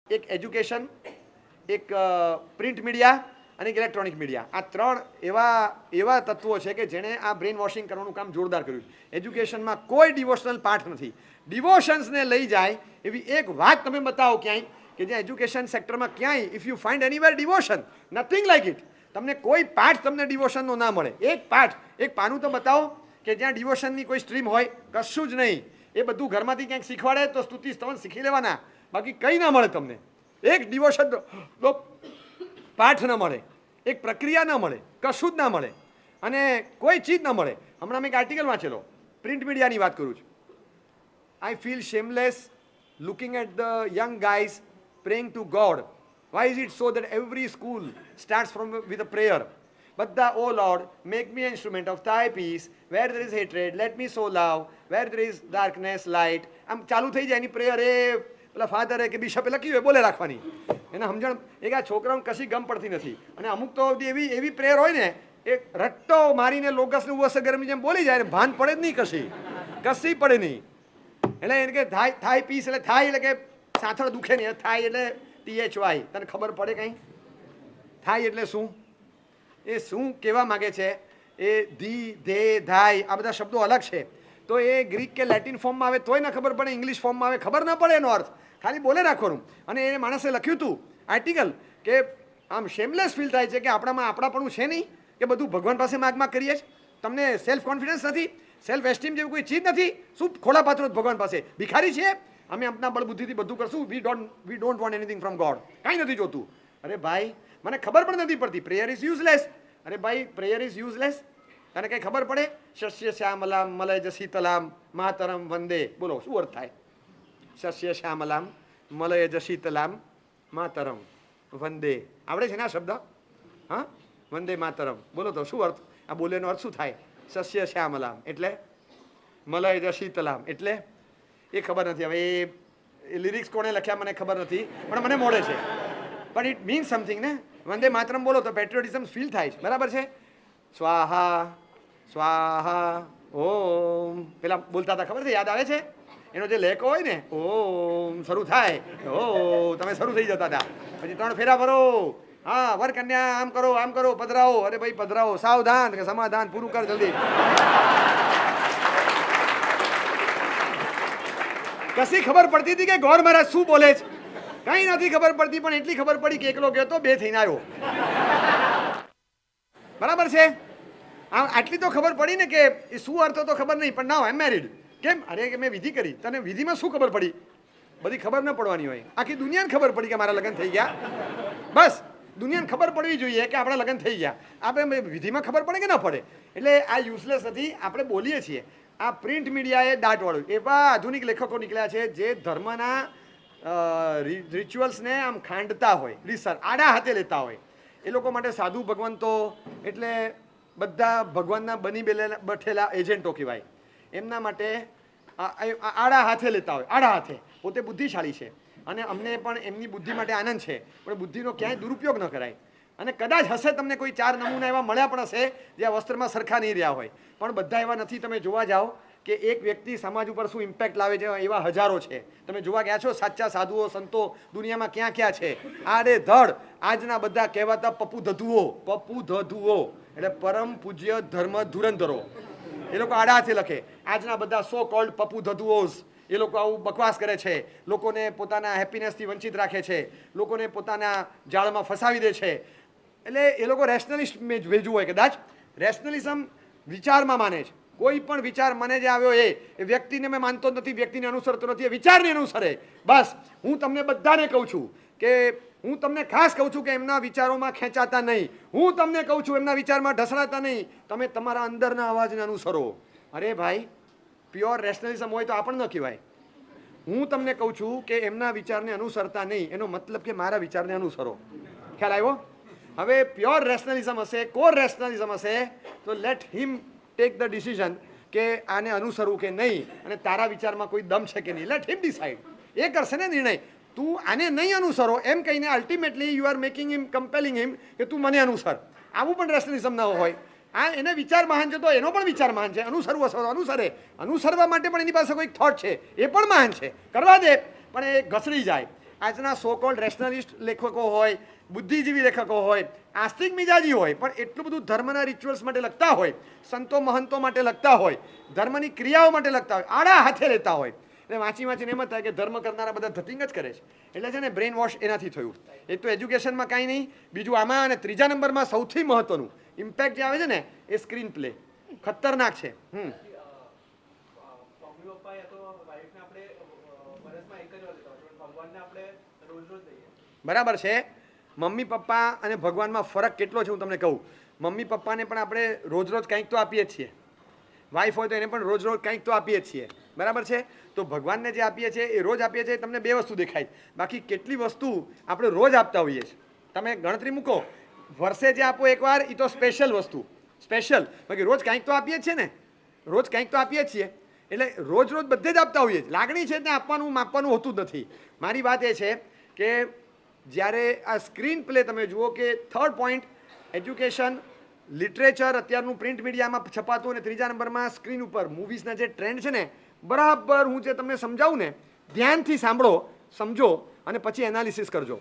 એક એજ્યુકેશન, એક print media અને એક ઇલેક્ટ્રોનિક મીડિયા. આ ત્રણ એવા તત્વો છે કે જેણે આ બ્રેન વોશિંગ કરવાનું કામ જોરદાર કર્યું. એજ્યુકેશનમાં કોઈ ડિવોશનલ પાઠ નથી. ડિવોશન્સને લઈ જાય એવી એક વાત તમે બતાવો ક્યાંય કે જ્યાં એજ્યુકેશન સેક્ટરમાં ક્યાંય if you find anywhere devotion, nothing like it. તમને કોઈ પાઠ તમને ડિવોશનનો ના મળે. એક પાઠ, એક પાનું તો બતાવો કે જ્યાં ડિવોશનની કોઈ સ્ટ્રીમ હોય. કશું જ નહીં. એ બધું ઘરમાંથી ક્યાંક શીખવાડે તો સ્તુતિ સ્તવન શીખી લેવાના, બાકી કંઈ ના મળે તમને. એક ડિવોશન પાઠ ન મળે, એક પ્રક્રિયા ન મળે, કશું જ ના મળે અને કોઈ ચીજ ન મળે. હમણાં મેં એક આર્ટિકલ વાંચેલો, પ્રિન્ટ મીડિયાની વાત કરું છું. I feel shameless looking at the young guys praying to God. Why is it so that every school starts with a prayer? બધા, oh Lord, make me an instrument of thy peace. Where there is hatred, let me sow love. Where there is darkness, light. આમ ચાલુ થઈ જાય એની prayer. એ પેલા ફાધરે કે બિશપે લખ્યું હોય બોલે રાખવાની. એને સમજણ એક આ છોકરાઓને કશી ગમ પડતી નથી. અને અમુક તો એવી પ્રેયર હોય ને, એ રટ્ટો મારીને લોગસને ઉવસે ગરમી જેમ બોલી જાય ને ભાન પડે જ નહીં, કશી પડે નહીં. એટલે એને કે થાય પીસ, એટલે થાય એટલે કે સાથળ દુખે નહીં. થાય એટલે THY. તને ખબર પડે કંઈ થાય એટલે શું? એ શું કહેવા માગે છે? એ ધી, ધે, ધાય, આ બધા શબ્દો અલગ છે. તો એ ગ્રીક કે લેટિન ફોર્મમાં આવે તોય ના ખબર પડે, ઇંગ્લિશ ફોર્મમાં આવે ખબર ના પડે એનો અર્થ. ખાલી બોલે રાખવાનું. અને એ માણસે લખ્યું હતું આર્ટિકલ કે આમ શેમલેસ ફીલ થાય છે કે આપણામાં આપણાપણું છે નહીં, કે બધું ભગવાન પાસે માગમાં કરીએ છીએ. તમને સેલ્ફ કોન્ફિડન્સ નથી, સેલ્ફ એસ્ટીમ જેવી કોઈ ચીજ નથી. શું ખોળા પાત્રો ભગવાન પાસે? ભિખારી છીએ અમે, આપણા બળબુદ્ધિથી બધું કરશું. We don't want anything from God. કાંઈ નથી જોતું. અરે ભાઈ, મને ખબર પણ નથી પડતી. Prayer is useless. અરે ભાઈ, પ્રેયર ઇઝ યુઝલેસ. તને કંઈ ખબર પડે? શસ્ય શ્યામલામ મલય શીતલામ માતરમ વંદે. બોલો શું અર્થ થાય? શસ્ય શ્યામલામ મલય શીતલામ માતરમ વંદે. આવડે છે ને આ શબ્દ? હા, વંદે માતરમ. બોલો તો શું અર્થ? આ બોલેનો અર્થ શું થાય? શસ્ય શ્યામલામ એટલે મલય શીતલામ એટલે એ ખબર નથી. હવે એ લિરિક્સ કોણે લખ્યા મને ખબર નથી, પણ મને મોડે છે. પણ ઇટ મીન્સ સમથિંગ ને. વંદે માતરમ બોલો તો પેટ્રિયોટિઝમ ફીલ થાય છે. બરાબર છે? સ્વાહા સ્વાહા ઓમ પેલા બોલતા હતા ખબર છે? યાદ આવે છે? એનો જે લેકો હોય ને, ઓમ શરૂ થાય, ઓ તમે શરૂ થઈ જતા હતા. પછી 3 ફેરા ભરો. હા, વર કન્યા આમ કરો, આમ કરો, પધરાવો. અરે ભાઈ પધરાવો, સાવધાન કે સમાધાન, પૂરું કર જલ્દી. કશી ખબર પડતી હતી કે ગોર મહારાજ શું બોલે છે? કઈ નથી ખબર પડતી, પણ એટલી ખબર પડી કે એકલો ગયો તો 2 થઈને આવ્યો. બરાબર છે? આટલી તો ખબર પડી ને કે શું અર્થ તો ખબર નહીં, પણ નાવ આઈ એમ મેરીડ. કેમ? અરે કે મેં વિધિ કરી. તને વિધિમાં શું ખબર પડી? બધી ખબર ન પડવાની હોય. આખી દુનિયાને ખબર પડી કે મારા લગ્ન થઈ ગયા. બસ દુનિયાને ખબર પડવી જોઈએ કે આપણા લગ્ન થઈ ગયા. આપણે વિધિમાં ખબર પડે કે ન પડે. એટલે આ યુઝલેસ નથી. આપણે બોલીએ છીએ. આ પ્રિન્ટ મીડિયાએ દાંટવાળું. એવા આધુનિક લેખકો નીકળ્યા છે જે ધર્મના રિચ્યુઅલ્સને આમ ખાંડતા હોય, રીસર આડા હાથે લેતા હોય. એ લોકો માટે સાધુ ભગવંતો એટલે બધા ભગવાનના બની બેઠેલા એજન્ટો કહેવાય. એમના માટે આડા હાથે લેતા હોય, આડા હાથે. પોતે બુદ્ધિશાળી છે અને અમને પણ એમની બુદ્ધિ માટે આનંદ છે, પણ બુદ્ધિનો ક્યાંય દુરુપયોગ ન કરાય. અને કદાચ હશે તમને કોઈ 4 નમૂના એવા મળ્યા પણ હશે જે આ વસ્ત્રમાં સરખા નહીં રહ્યા હોય, પણ બધા એવા નથી. તમે જોવા જાઓ કે એક વ્યક્તિ સમાજ ઉપર શું ઇમ્પેક્ટ લાવે છે, એવા હજારો છે. તમે જોવા ગયા છો સાચા સાધુઓ સંતો દુનિયામાં ક્યાં ક્યાં છે? આડે ધડ આજના બધા કહેવાતા પપ્પુ ધધુઓ એટલે પરમ પૂજ્ય ધર્મ ધુરંધરો. એ લોકો આડા હાથે લખે. આજના બધા સો કોલ્ડ પપ્પુ ધધુઓઝ, એ લોકો આવું બકવાસ કરે છે. લોકોને પોતાના હેપીનેસથી વંચિત રાખે છે, લોકોને પોતાના જાળમાં ફસાવી દે છે. એટલે એ લોકો રેશનલિસ્ટ મેં ભેજવું હોય, કદાચ રેશનલિઝમ વિચારમાં માને છે. કોઈ પણ વિચાર મને જે આવ્યો એ વ્યક્તિને મેં માનતો નથી, વ્યક્તિને અનુસરતો નથી, એ વિચારને અનુસરે. બસ હું તમને બધાને કહું છું કે હું તમને ખાસ કહું છું કે એમના વિચારોમાં ખેંચાતા નહીં. હું તમને કહું છું એમના વિચારમાં ઢસડાતા નહીં. તમે તમારા અંદરના અવાજને અનુસરો. અરે ભાઈ, પ્યોર રેશનલિઝમ હોય તો આ પણ ન કહેવાય. હું તમને કહું છું કે એમના વિચારને અનુસરતા નહીં, એનો મતલબ કે મારા વિચારને અનુસરો. ખ્યાલ આવ્યો? હવે પ્યોર રેશનલિઝમ હશે, કોર રેશનલિઝમ હશે, તો late him take the decision કે આને અનુસરવું કે નહીં, અને તારા વિચારમાં કોઈ દમ છે કે નહીં. લેટ હિમ ડિસાઇડ. એ કરશે ને નિર્ણય. તું આને નહીં અનુસરો એમ કહીને ultimately you are making him, compelling him કે તું મને અનુસર. આવું પણ રેશનલિઝમ ન હોય. આ એને વિચાર મહાન છે તો એનો પણ વિચાર મહાન છે. અનુસરવું હશે તો અનુસરવા માટે પણ એની પાસે કોઈક થોટ છે, એ પણ મહાન છે, કરવા દે. પણ એ ઘસડી જાય. આજના સો કોલ્ડ રેશનલિસ્ટ લેખકો હોય, બુદ્ધિજીવી લેખકો હોય, આસ્તિક મિજાજી હોય, પણ એટલું બધું ધર્મના રિચ્યુઅલ્સ માટે લખતા હોય, સંતો મહંતો માટે લખતા હોય, ધર્મની ક્રિયાઓ માટે લખતા હોય, આડા હાથે લેતા હોય, એટલે વાંચી વાંચીને એમ જ થાય કે ધર્મ કરનારા બધા ધતિંગ જ કરે છે. એટલે છે ને બ્રેઇન વોશ એનાથી થયું. એક તો એજ્યુકેશનમાં કાંઈ નહીં, બીજું આમાં અને ત્રીજા નંબરમાં સૌથી મહત્વનું ઇમ્પેક્ટ જે આવે છે ને એ સ્ક્રીન પ્લે ખતરનાક છે. બરાબર છે. મમ્મી પપ્પા અને ભગવાનમાં ફરક કેટલો છે હું તમને કહું. મમ્મી પપ્પાને પણ આપણે રોજ રોજ કંઈક તો આપીએ જ છીએ, વાઈફ હોય તો એને પણ રોજ રોજ કંઈક તો આપીએ જ છીએ, બરાબર છે. તો ભગવાનને જે આપીએ છીએ એ રોજ આપીએ છીએ, તમને બે વસ્તુ દેખાય. બાકી કેટલી વસ્તુ આપણે રોજ આપતા હોઈએ છીએ, તમે ગણતરી મૂકો. વર્ષે જે આપો એકવાર એ તો સ્પેશિયલ વસ્તુ, સ્પેશિયલ. બાકી રોજ કંઈક તો આપીએ જ છીએ ને, રોજ કંઈક તો આપીએ જ છીએ. એટલે રોજ રોજ બધે જ આપતા હોઈએ છીએ. લાગણી છે ને આપવાનું માપવાનું હોતું જ નથી. મારી વાત એ છે કે જ્યારે આ સ્ક્રીન પ્લે તમે જુઓ કે થર્ડ પોઈન્ટ એજ્યુકેશન, લિટરેચર અત્યારનું પ્રિન્ટ મીડિયામાં છપાતું, અને ત્રીજા નંબરમાં સ્ક્રીન ઉપર મૂવીઝના જે ટ્રેન્ડ છે ને, બરાબર હું જે તમને સમજાવું ને ધ્યાનથી સાંભળો, સમજો અને પછી એનાલિસિસ કરજો.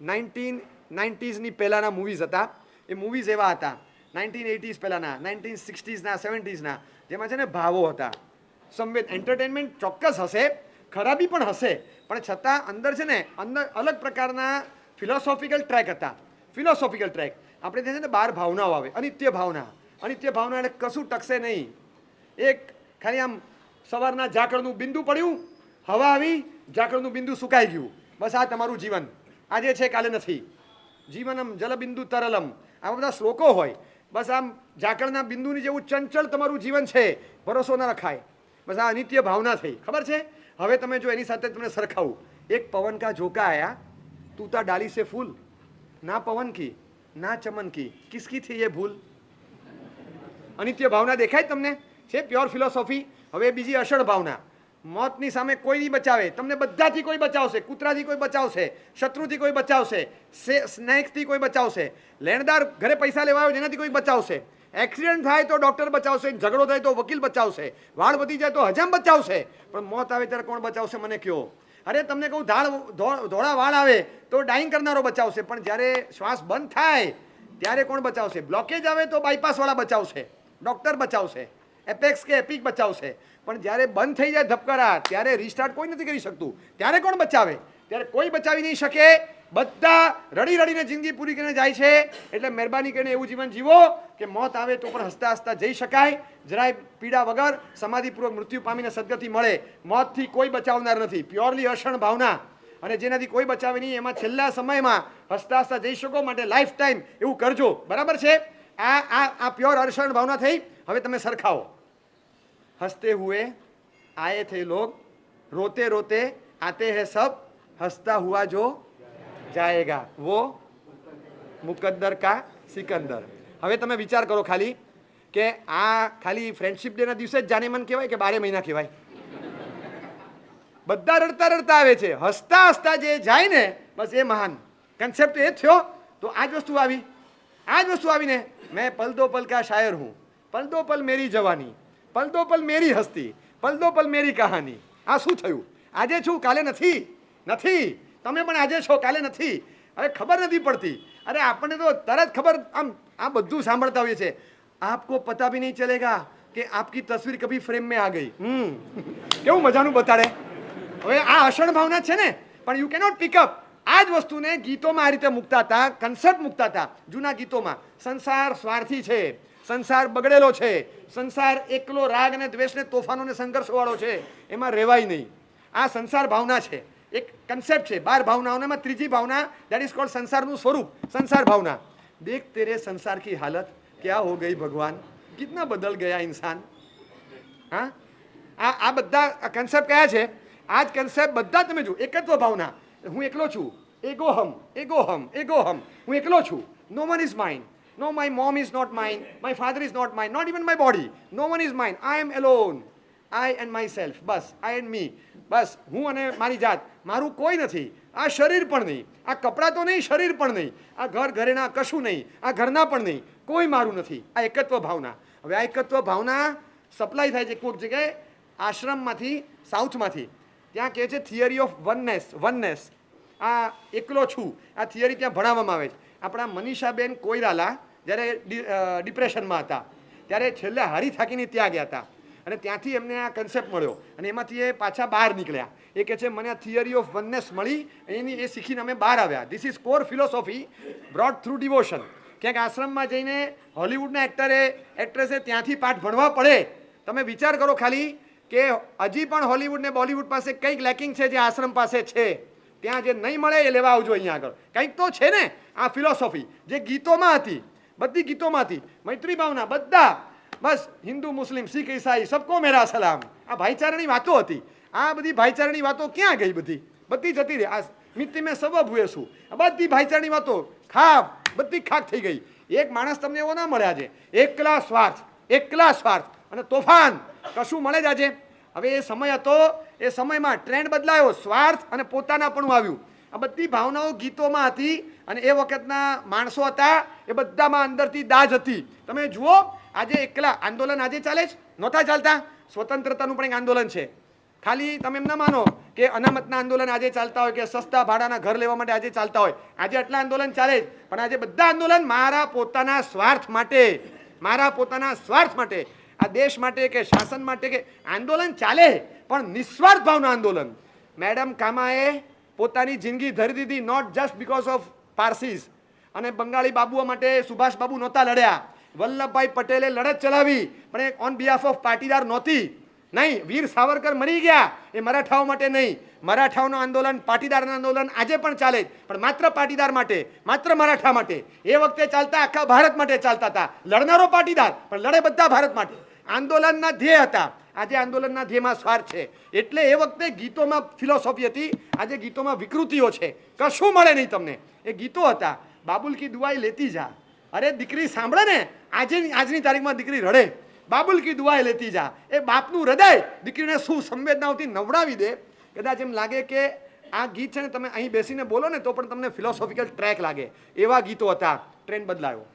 1990sની પહેલાંના મૂવીઝ હતા, એ મૂવીઝ એવા હતા 1980s પહેલાંના, 1960sના, 70sના, જેમાં છે ને ભાવો હતા. એન્ટરટેનમેન્ટ ચોક્કસ હશે, ખરાબી પણ હશે, પણ છતાં અંદર છે ને અંદર અલગ પ્રકારના ફિલોસોફિકલ ટ્રેક હતા. ફિલોસોફિકલ ટ્રેક આપણે ત્યાં છે ને 12 ભાવનાઓ આવે. અનિત્ય ભાવના, અનિત્ય ભાવના એટલે કશું ટકશે નહીં. એક ખાલી આમ સવારના ઝાકળનું બિંદુ પડ્યું, હવા આવી, ઝાકળનું બિંદુ સુકાઈ ગયું, બસ આ તમારું જીવન. આજે છે કાલે નથી. જીવનમ જલબિંદુ તરલમ, આવા બધા શ્લોકો હોય. બસ આમ ઝાકળના બિંદુની જેવું ચંચળ તમારું જીવન છે, ભરોસો ના રખાય. બસ આ અનિત્ય ભાવના થઈ, ખબર છે. હવે તમે જો એની સાથે તમને સરખાવું, એક પવન કા ઝોકા આયા, તૂતા ડાલી સે ફૂલ, ના પવન કી ના ચમન કી, કિસકી થી ये ભૂલ. અનિત્ય ભાવના દેખાય તમને, છે પ્યોર ફિલોસોફી. હવે બીજી અષણ ભાવના, મોતની સામે કોઈ નહીં બચાવે, તમને બધાથી કોઈ બચાવશે. કૂતરાથી કોઈ બચાવશે, શત્રુથી કોઈ બચાવશે, સ્નેક્સથી કોઈ બચાવશે, લેણદાર ઘરે પૈસા લેવા આવ્યો જેનાથી કોઈ બચાવશે, એક્સિડન્ટ થાય તો ડૉક્ટર બચાવશે, ઝઘડો થાય તો વકીલ બચાવશે, વાળ વધી જાય તો હજામ બચાવશે, પણ મોત આવે ત્યારે કોણ બચાવશે મને કહો. અરે તમને કહું ધોળા વાળ આવે તો ડાઈંગ કરનારો બચાવશે, પણ જ્યારે શ્વાસ બંધ થાય ત્યારે કોણ બચાવશે. બ્લોકેજ આવે તો બાયપાસવાળા બચાવશે, ડૉક્ટર બચાવશે, એપેક્સ કે એપિક બચાવશે, પણ જ્યારે બંધ થઈ જાય ધબકારા ત્યારે રિસ્ટાર્ટ કોઈ નથી કરી શકતું. ત્યારે કોણ બચાવે? ત્યારે કોઈ બચાવી નહીં શકે. બધા રડી રડીને જિંદગી પૂરી કરીને જાય છે. એટલે મહેરબાની કરીને એવું જીવન જીવો કે મોત આવે તો પણ હસતા હસતા જઈ શકાય, જરાય પીડા વગર સમાધિપૂર્વક મૃત્યુ પામીને સદગતિ મળે. મોતથી કોઈ બચાવનાર નથી, પ્યોરલી અષણ ભાવના. અને જેનાથી કોઈ બચાવે નહીં, એમાં છેલ્લા સમયમાં હસતા હસતા જઈ શકો, માટે લાઈફ ટાઈમ એવું કરજો, બરાબર છે. આ પ્યોર અષણ ભાવના થઈ. હવે તમે સરખાવો, હસતે હુએ આए थे लोग, रोते रोते आते हैं सब, हंसता हुआ जो जाएगा वो मुकद्दर કા સિકંદર. હવે તમે વિચાર કરો ખાલી કે આ ખાલી ફ્રેન્ડશિપ ડેના દિવસે જ જાને મન કહેવાય કે 12 મહિના કહેવાય. બધા રડતા રડતા આવે છે, હસતા હસતા જે જાય ને બસ એ મહાન કન્સેપ્ટ એ થયો. તો આ જ વસ્તુ આવી, આ જ વસ્તુ આવીને મેં પલ દો પલ કા શાયર હું, પલ દો પલ મેરી જવાની, પલ દો પલ મેરી હસ્તી, પલ દો પલ મેરી કહાની. આ શું થયું? આજે છું કાલે નથી. નથી, તમે પણ આજે છો કાલે નથી. હવે ખબર નથી પડતી. અરે આપણને તો તરત ખબર, આમ આ બધું સાંભળતા હોઈએ છે. આપકો પતા ભી નહીં ચલેગા કે આપકી તસવીર કભી ફ્રેમ में आ गई. કેવું મજાનું બતાડે. હવે આ અષણ ભાવના છે ને, પણ યુ કેનોટ પિકઅપ. આ જ વસ્તુને ગીતોમાં આ રીતે મૂકતા હતા, કન્સેપ્ટ મૂકતા હતા જૂના ગીતોમાં. સંસાર સ્વાર્થી છે, સંસાર બગડેલો છે, સંસાર એકલો રાગ અને દ્વેષ ને તોફાનો ને સંઘર્ષ વાળો છે, એમાં રહેવાય નહીં. આ સંસાર ભાવના છે, એક કન્સેપ્ટ છે. 12 ભાવનાઓમાં ત્રીજી ભાવના દેટ ઇઝ કોલ્ડ સંસારનું સ્વરૂપ, સંસાર ભાવના. દેખ તેરે સંસાર કી હાલત ક્યા હો ગઈ ભગવાન, કિતના બદલ ગયા ઇન્સાન. હા, આ બધા કન્સેપ્ટ કયા છે? આ જ કન્સેપ્ટ બધા તમે જુઓ. એકત્વ ભાવના, હું એકલો છું, એગોહમ, એગોહમ, એગોહમ, હું એકલો છું. No one is mine. No, my mom is not mine. My father is not mine. Not even my body. No one is mine. I am alone. I and myself. Bus, I and me. બસ, હું અને મારી જાત. મારું કોઈ નથી. આ શરીર પણ નહીં. આ કપડાં તો નહીં, શરીર પણ નહીં. આ ઘર ઘરેના કશું નહીં. આ ઘરના પણ નહીં. કોઈ મારું નથી. આ એકત્વ ભાવના. હવે આ એકત્વ ભાવના સપ્લાય થાય છે કોઈક જગ્યાએ આશ્રમમાંથી, સાઉથમાંથી. ત્યાં કહે છે થિયરી ઓફ વનનેસ. વનનેસ આ એકલો છું, આ થિયરી ત્યાં ભણાવવામાં આવે છે. આપણા મનીષાબેન કોઈરાલા જ્યારે ડિપ્રેશનમાં હતા ત્યારે છેલ્લે હારી થાકીને ત્યાં ગયા હતા અને ત્યાંથી એમને આ કન્સેપ્ટ મળ્યો અને એમાંથી એ પાછા બહાર નીકળ્યા. એ કહે છે મને આ થિયરી ઓફ વનનેસ મળી, એની એ શીખીને અમે બહાર આવ્યા. This is core philosophy broad through devotion. ક્યાંક આશ્રમમાં જઈને હોલિવૂડના એક્ટ્રેસે ત્યાંથી પાઠ ભણવા પડે. તમે વિચાર કરો ખાલી કે હજી પણ હોલિવૂડ ને બોલિવૂડ પાસે કંઈક લેકિંગ છે જે આશ્રમ પાસે છે. ત્યાં જે નહીં મળે એ લેવા આવજો અહીંયા આગળ. કંઈક તો છે ને આ ફિલોસોફી જે ગીતોમાં હતી, બધી ગીતોમાં હતી. મૈત્રી ભાવના બધા, બસ હિન્દુ મુસ્લિમ શીખ ઈસાઈ સબકો મેરા સલામ, આ ભાઈચારાની વાતો હતી. આ બધી ભાઈચારાની વાતો ક્યાં ગઈ? બધી જતી રહી. આ મિત્તિ મેં સબબ હુએ શું, આ બધી ભાઈચારાની વાતો બધી ખાક થઈ ગઈ. એક માણસ તમને એવો ના મળે આજે. એકલા સ્વાર્થ અને તોફાન કશું મળે જ આજે. હવે એ સમય હતો, એ સમયમાં ટ્રેન્ડ બદલાયો, સ્વાર્થ અને પોતાનાપણું આવ્યું. આ બધી ભાવનાઓ ગીતોમાં હતી અને એ વખતના માણસો હતા એ બધામાં અંદરથી દાજ હતી. તમે જુઓ આજે એકલા આંદોલન આજે ચાલે છે, નહોતા ચાલતા. સ્વતંત્રતાનું પણ એક આંદોલન છે. ખાલી તમે એમ ના માનો કે અનામતના આંદોલન આજે ચાલતા હોય કે સસ્તા ભાડાના ઘર લેવા માટે આજે ચાલતા હોય. આજે આટલા આંદોલન ચાલે છે પણ આજે બધા આંદોલન મારા પોતાના સ્વાર્થ માટે, આ દેશ માટે કે શાસન માટે કે આંદોલન ચાલે પણ નિસ્વાર્થ ભાવના આંદોલન. મેડમ કામાએ પોતાની જિંદગી ધરી દીધી નોટ જસ્ટ બીકોઝ ઓફ પારસીસ. અને બંગાળી બાબુઓ માટે સુભાષ બાબુ નહોતા લડ્યા, વલ્લભભાઈ પટેલે લડત ચલાવી પણ એ ઓન બિહાફ ઓફ પાટીદાર નહોતી. નહીં, વીર સાવરકર મરી ગયા એ મરાઠાઓ માટે નહીં. મરાઠાઓનું આંદોલન, પાટીદારનું આંદોલન આજે પણ ચાલે પણ માત્ર પાટીદાર માટે, માત્ર મરાઠા માટે. એ વખતે ચાલતા આખા ભારત માટે ચાલતા હતા. લડનારો પાટીદાર પણ લડે બધા ભારત માટે. આંદોલનના ધ્યેય હતા. આજે આંદોલનના ધ્યેયમાં સ્વાર્થ છે. એટલે એ વખતે ગીતોમાં ફિલોસોફી હતી, આજે ગીતોમાં વિકૃતિઓ છે. કશું મળે નહીં તમને. એ ગીતો હતા. બાબુલ કી દુઆઈ લેતી જા. અરે દીકરી સાંભળે ને, આજની તારીખમાં દીકરી રડે. બાબુલ કી દુઆઈ લેતી જા. એ બાપનું હૃદય દીકરીને શું સંવેદનાઓથી નવડાવી દે. કદાચ એમ લાગે કે આ ગીત છે ને તમે અહીં બેસીને બોલો ને તો પણ તમને ફિલોસોફિકલ ટ્રેક લાગે. એવા ગીતો હતા. ટ્રેન્ડ બદલાયો,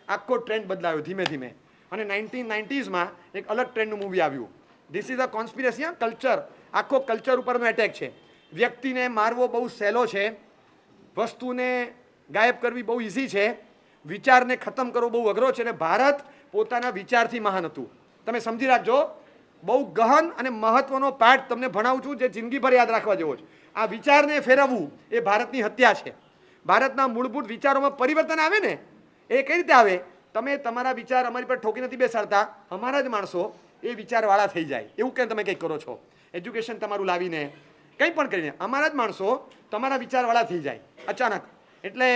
આખો ટ્રેન્ડ બદલાયો ધીમે ધીમે. અને 1990sમાં એક અલગ ટ્રેન્ડનું મૂવી આવ્યું. This is a conspiracy. Culture, આખો કલ્ચર ઉપરનો એટેક છે. વ્યક્તિને મારવો બહુ સહેલો છે, વસ્તુને ગાયબ કરવી બહુ ઇઝી છે, વિચારને ખતમ કરવો બહુ અઘરો છે. અને ભારત પોતાના વિચારથી મહાન હતું. તમે સમજી રાખજો, બહુ ગહન અને મહત્વનો પાઠ તમને ભણાવું છું જે જિંદગીભર યાદ રાખવા જેવો છે. આ વિચારને ફેરવવું એ ભારતની હત્યા છે. ભારતના મૂળભૂત વિચારોમાં પરિવર્તન આવે ને એ કઈ રીતે આવે? તમે તમારા વિચાર અમારી પર ઠોકી નથી બેસાડતા, અમારા જ માણસો એ વિચારવાળા થઈ જાય. એવું કેમ તમે કંઈક કરો છો? એજ્યુકેશન તમારું લાવીને કંઈ પણ કરીને અમારા જ માણસો તમારા વિચારવાળા થઈ જાય અચાનક. એટલે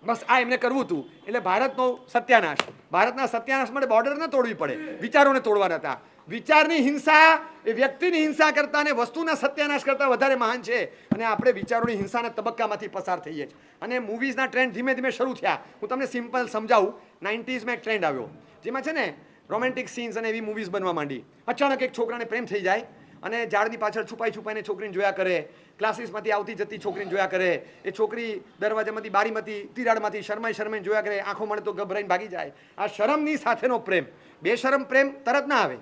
બસ આ એમને કરવું હતું. એટલે ભારતનો સત્યાનાશ, ભારતના સત્યાનાશ માટે બોર્ડર ન તોડવી પડે, વિચારોને તોડવાના હતા. વિચારની હિંસા એ વ્યક્તિની હિંસા કરતા અને વસ્તુના સત્યાનાશ કરતા વધારે મહાન છે. અને આપણે વિચારોની હિંસાના તબક્કામાંથી પસાર થઈએ છીએ. અને મૂવીઝના ટ્રેન્ડ ધીમે ધીમે શરૂ થયા. હું તમને સિમ્પલ સમજાવું. 90sમાં એક ટ્રેન્ડ આવ્યો જેમાં છે ને રોમેન્ટિક સીન્સ અને એવી મૂવીઝ બનવા માંડી. અચાનક એક છોકરાને પ્રેમ થઈ જાય અને ઝાડની પાછળ છુપાઈને છોકરીને જોયા કરે. ક્લાસીસમાંથી આવતી જતી છોકરીને જોયા કરે. એ છોકરી દરવાજામાંથી, બારીમાંથી, તિરાડમાંથી શરમાઈને જોયા કરે. આંખો મળે તો ગભરાઈને ભાગી જાય. આ શરમની સાથેનો પ્રેમ. બેશરમ પ્રેમ તરત ના આવે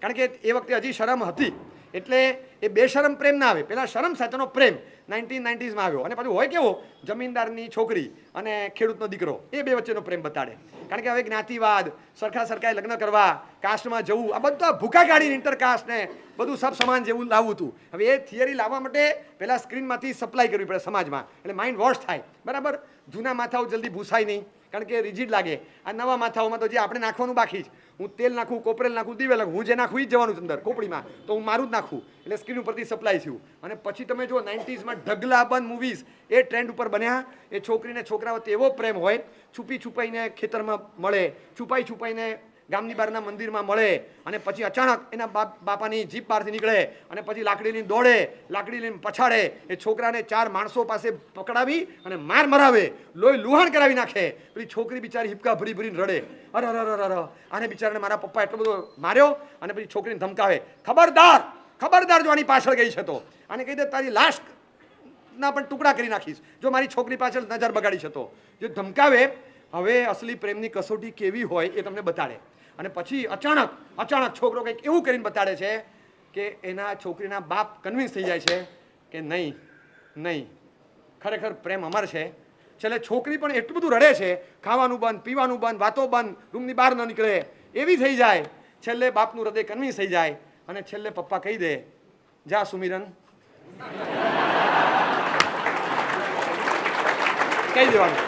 કારણ કે એ વખતે હજી શરમ હતી. એટલે એ બેશરમ પ્રેમ ના આવે, પેલા શરમ સાથેનો પ્રેમ 1990sમાં આવ્યો. અને પાછું હોય કેવો, જમીનદારની છોકરી અને ખેડૂતનો દીકરો, એ બે વચ્ચેનો પ્રેમ બતાડે. કારણ કે હવે જ્ઞાતિવાદ, સરખાએ લગ્ન કરવા, કાસ્ટમાં જવું, આ બધા ભૂખા કાઢીને ઇન્ટરકાસ્ટ ને બધું સબ સમાન જેવું લાવવું હતું. હવે એ થિયરી લાવવા માટે પહેલાં સ્ક્રીનમાંથી સપ્લાય કરવી પડે સમાજમાં, એટલે માઇન્ડ વોશ થાય. બરાબર? જૂના માથાઓ જલ્દી ભૂસાય નહીં કારણ કે રિજિડ લાગે. આ નવા માથાઓમાં તો જે આપણે નાખવાનું બાકી જ, હું તેલ નાખું, કોપરેલ નાખું, દિવેલ નાખું, હું જે નાખું એ જ જવાનું અંદર કોપડીમાં, તો હું મારું જ નાખું. એટલે સ્ક્રીન ઉપરથી સપ્લાય થયું. અને પછી તમે જો 90sમાં ઢગલાબંધ મૂવીઝ એ ટ્રેન્ડ ઉપર બન્યા. એ છોકરીને છોકરા વચ્ચે એવો પ્રેમ હોય, છુપાઈને ખેતરમાં મળે, છુપાઈને ગામની બહારના મંદિરમાં મળે, અને પછી અચાનક એના બાપાની જીપ બહારથી નીકળે અને પછી લાકડી લઈને દોડે, લાકડી લઈને પછાડે. એ છોકરાને 4 માણસો પાસે પકડાવી અને માર મરાવે, લોહી લુહાણ કરાવી નાખે. પેલી છોકરી બિચારી હિપકા ભરીને રડે, અરે આને બિચારાને મારા પપ્પા એટલો બધો માર્યો. અને પછી છોકરીને ધમકાવે, ખબરદાર જો આની પાછળ ગઈ છે તો આને કહી દે તારી લાશ ના પણ ટુકડા કરી નાખીશ જો મારી છોકરી પાછળ નજર બગાડી છે તો. જે ધમકાવે. હવે અસલી પ્રેમની કસોટી કેવી હોય એ તમને બતાડે. અને પછી અચાનક છોકરો કંઈક એવું કરીને બતાડે છે કે એના છોકરીના બાપ કન્વિન્સ થઈ જાય છે કે નહીં ખરેખર પ્રેમ અમર છે. છેલ્લે છોકરી પણ એટલું બધું રડે છે, ખાવાનું બંધ, પીવાનું બંધ, વાતો બંધ, રૂમની બહાર ન નીકળે, એવી થઈ જાય. છેલ્લે બાપનું હૃદય કન્વિન્સ થઈ જાય અને છેલ્લે પપ્પા કહી દે, જા સુમિરન, કહી દેવાનું.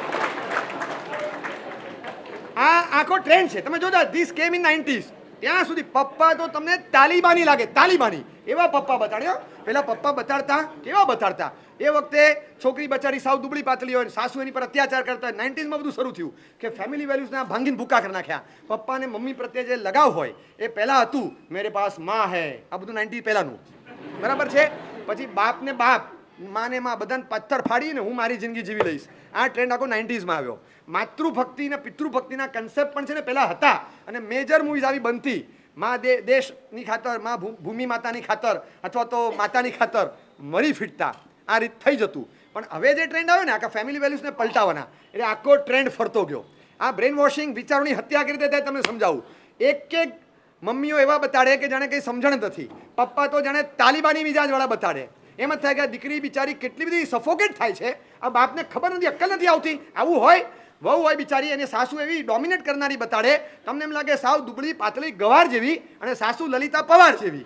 આ આખો ટ્રેન્ડ છે. તમે જોજો, ધીસ કેમ ઇન 90s. ત્યાં સુધી પપ્પા તો તમને તાલિબાની લાગે, તાલિબાની એવા પપ્પા બતાડ્યો. પેલા પપ્પા બતાડતા કેવા બતાડતા. એ વખતે છોકરી બચારી સાવ દુબળી પાતળી હોય, સાસુ એની પર અત્યાચાર કરતા હોય. 90sમાં બધું શરૂ થયું કે ફેમિલી વેલ્યુઝના ભાંગીને ભૂકા કરી નાખ્યા. પપ્પાને મમ્મી પ્રત્યે જે લગાવ હોય એ પહેલાં હતું, મેરે પાસ માં હે, આ બધું 90 પહેલાંનું, બરાબર છે. પછી બાપ ને બાપ, માને માં, બધાને પથ્થર ફાડીને હું મારી જિંદગી જીવી લઈશ. આ ટ્રેન્ડ આખો 90sમાં આવ્યો. માતૃભક્તિ ને પિતૃભક્તિના કન્સેપ્ટ પણ છે ને પહેલાં હતા અને મેજર મૂવીઝ આવી બનતી. માં દેશની ખાતર, માં ભૂમિ માતાની ખાતર અથવા તો માતાની ખાતર મરી ફીટતા, આ રીત થઈ જતું. પણ હવે જે ટ્રેન્ડ આવ્યો ને આખા ફેમિલી વેલ્યુઝને પલટાવવાના, એટલે આખો ટ્રેન્ડ ફરતો ગયો. આ બ્રેન વોશિંગ, વિચારોની હત્યા કરી રીતે થાય તમને સમજાવું. એક એક મમ્મીઓ એવા બતાડે કે જાણે કંઈ સમજણ નથી, પપ્પા તો જાણે તાલિબાની મિજાજવાળા બતાડે. એમ જ થાય કે દીકરી બિચારી કેટલી બધી સફોકેટ થાય છે, આ બાપને ખબર નથી, અક્કલ નથી આવતી. આવું હોય. વહુ હોય બિચારી, અને સાસુ એવી ડોમિનેટ કરનારી બતાડે, તમને એમ લાગે સાવ દુબળી પાતળી ગવાર જેવી, અને સાસુ લલિતા પવાર જેવી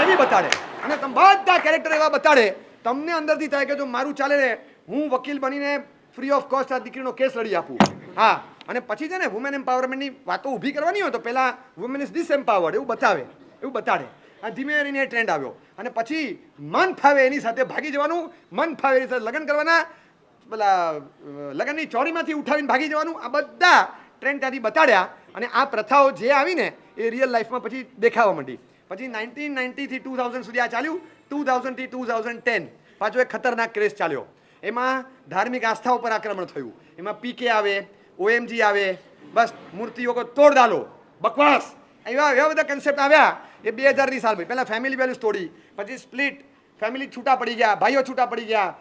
એવી બતાડે. અને તમે બધા કેરેક્ટર એવા બતાડે, તમને અંદરથી થાય કે જો મારું ચાલે ને, હું વકીલ બનીને ફ્રી ઓફ કોસ્ટ આ દીકરીનો કેસ લડી આપું. હા, અને પછી છે ને વુમેન એમ્પાવરમેન્ટની વાતો ઊભી કરવાની હોય તો પહેલાં વુમેન ઇઝ ડિસએમ્પાવર્ડ એવું બતાવે, એવું બતાડે. આ ધીમે ધીમે ટ્રેન્ડ આવ્યો અને પછી મન ફાવે એની સાથે ભાગી જવાનું, મન ફાવે એની સાથે લગ્ન કરવાના, પેલા લગ્નની ચોરીમાંથી ઉઠાવીને ભાગી જવાનું. આ બધા ટ્રેન્ડ ત્યાંથી બતાડ્યા અને આ પ્રથાઓ જે આવીને એ રિયલ લાઈફમાં પછી દેખાવા માંડી. પછી 1990 થી 2000 સુધી આ ચાલ્યું. 2000 થી 2010 પાછો એક ખતરનાક ક્રેઝ ચાલ્યો. એમાં ધાર્મિક આસ્થા ઉપર આક્રમણ થયું. એમાં પીકે આવે, OMG આવે, બસ મૂર્તિઓ કો તોડ ડાલો, બકવાસ, એવા બધા કન્સેપ્ટ આવ્યા. એ 2000ની સાલ ભાઈ. પહેલાં ફેમિલી વેલ્યુઝ તોડી, પછી સ્પ્લિટ, ફેમિલી છૂટા પડી ગયા, ભાઈઓ છૂટા પડી ગયા,